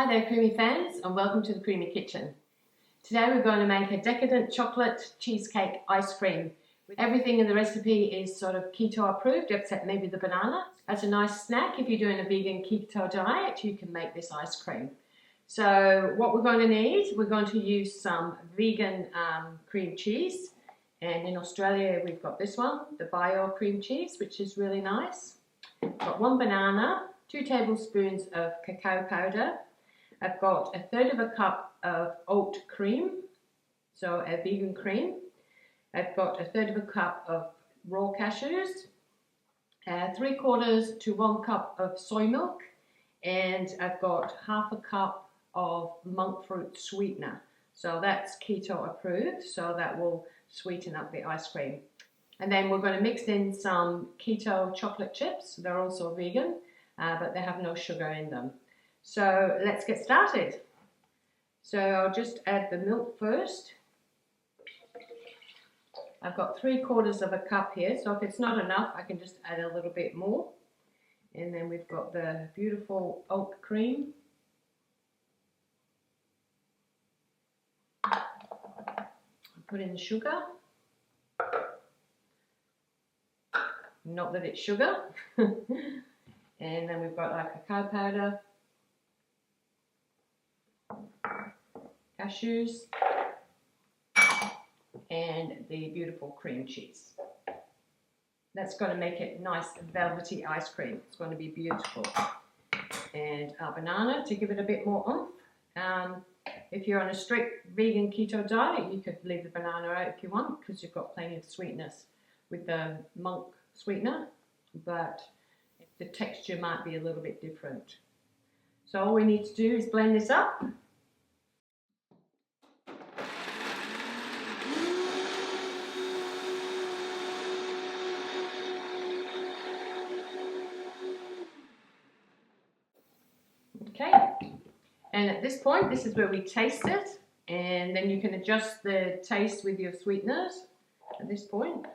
Hi there Creamy fans, and welcome to the Creamy Kitchen. Today we're going to make a decadent chocolate cheesecake ice cream. Everything in the recipe is sort of keto approved except maybe the banana. As a nice snack, if you're doing a vegan keto diet, you can make this ice cream. So what we're going to need, we're going to use some vegan cream cheese, and in Australia we've got this one, the bio cream cheese, which is really nice. I've got 1 banana, 2 tablespoons of cacao powder. I've got 1/3 of a cup of oat cream, so a vegan cream. I've got 1/3 of a cup of raw cashews, 3/4 to 1 cup of soy milk, and I've got 1/2 cup of monk fruit sweetener. So that's keto approved, so that will sweeten up the ice cream. And then we're going to mix in some keto chocolate chips. They're also vegan, but they have no sugar in them. So let's get started. So I'll just add the milk first. I've got 3/4 of a cup here, so if it's not enough, I can just add a little bit more. And then we've got the beautiful oat cream. Put in the sugar. Not that it's sugar. And then we've got our cacao powder, cashews, and the beautiful cream cheese. That's going to make it nice velvety ice cream. It's going to be beautiful. And our banana to give it a bit more oomph. If you're on a strict vegan keto diet, you could leave the banana out if you want, because you've got plenty of sweetness with the monk sweetener, but the texture might be a little bit different. So all we need to do is blend this up. Okay, and at this point, this is where we taste it, and then you can adjust the taste with your sweeteners at this point.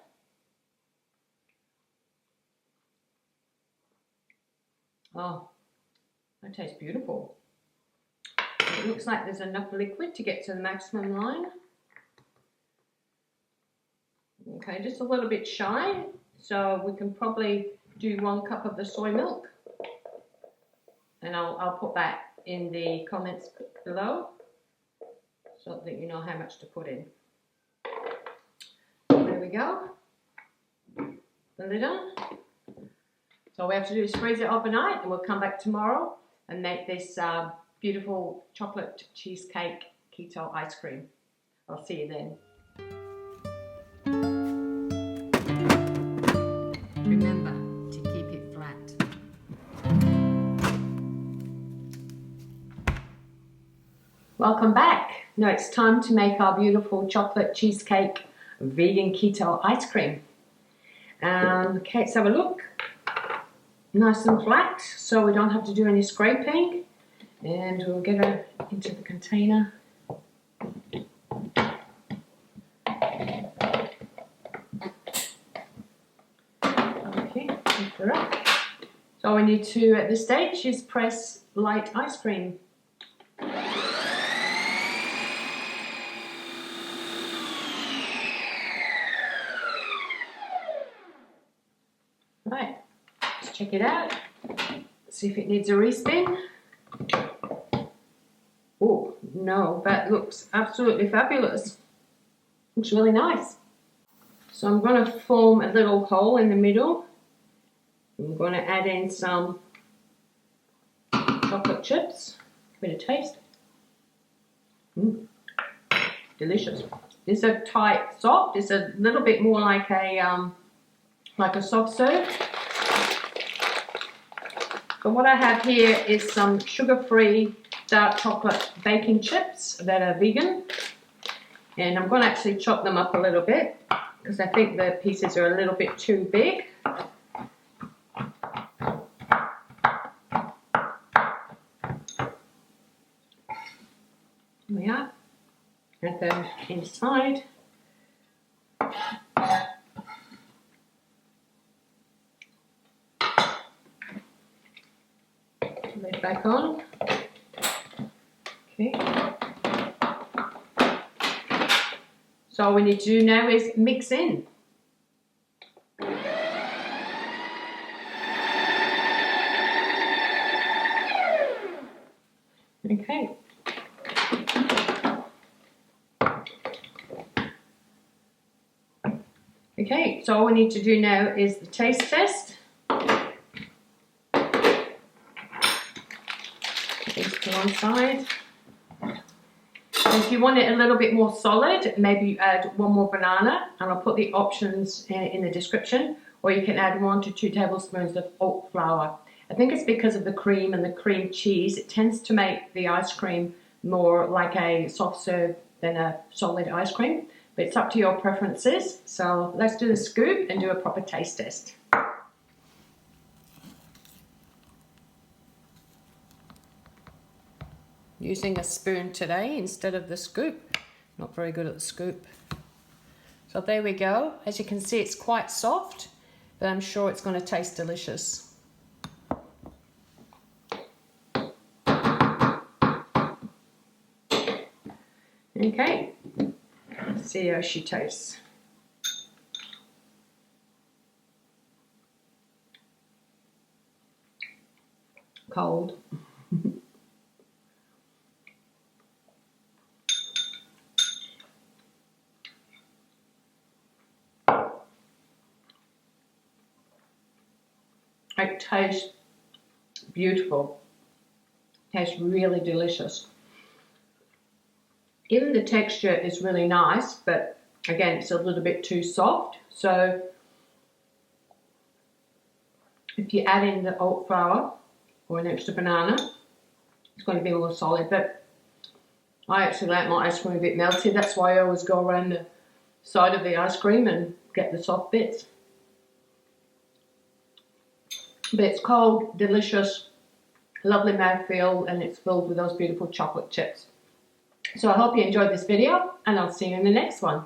Oh, that tastes beautiful. It looks like there's enough liquid to get to the maximum line. Okay, just a little bit shy, so we can probably do 1 cup of the soy milk. And I'll put that in the comments below so that you know how much to put in. There we go. The lid on. So all we have to do is freeze it overnight, and we'll come back tomorrow and make this beautiful chocolate cheesecake keto ice cream. I'll see you then. Remember to keep it flat. Welcome back. Now it's time to make our beautiful chocolate cheesecake vegan keto ice cream. Okay, let's have a look. Nice and flat, so we don't have to do any scraping. And we'll get her into the container. Okay, lift her up. So all we need to, at this stage, is press light ice cream. Right, let's check it out. See if it needs a respin. Oh, no, that looks absolutely fabulous. Looks really nice. So I'm going to form a little hole in the middle. I'm going to add in some chocolate chips. Bit of taste. Delicious. It's a tight, soft. It's a little bit more like a soft serve. But what I have here is some sugar-free dark chocolate baking chips that are vegan, and I'm going to actually chop them up a little bit because I think the pieces are a little bit too big. There we are. And then inside, lid back on. Okay. So all we need to do now is mix in. Okay. Okay, so all we need to do now is the taste test. Put these to one side. And if you want it a little bit more solid, maybe you add one more banana, and I'll put the options in the description, or you can add 1 to 2 tablespoons of oat flour. I think it's because of the cream and the cream cheese. It tends to make the ice cream more like a soft serve than a solid ice cream. But it's up to your preferences. So let's do the scoop and do a proper taste test. Using a spoon today instead of the scoop. Not very good at the scoop. So there we go. As you can see, it's quite soft, but I'm sure it's going to taste delicious. Okay, let's see how she tastes. Cold. It tastes beautiful. It tastes really delicious. Even the texture is really nice, but again, it's a little bit too soft. So if you add in the oat flour or an extra banana, it's going to be more solid. But I actually like my ice cream a bit melty. That's why I always go around the side of the ice cream and get the soft bits. But it's cold, delicious, lovely mouthfeel, and it's filled with those beautiful chocolate chips. So I hope you enjoyed this video, and I'll see you in the next one.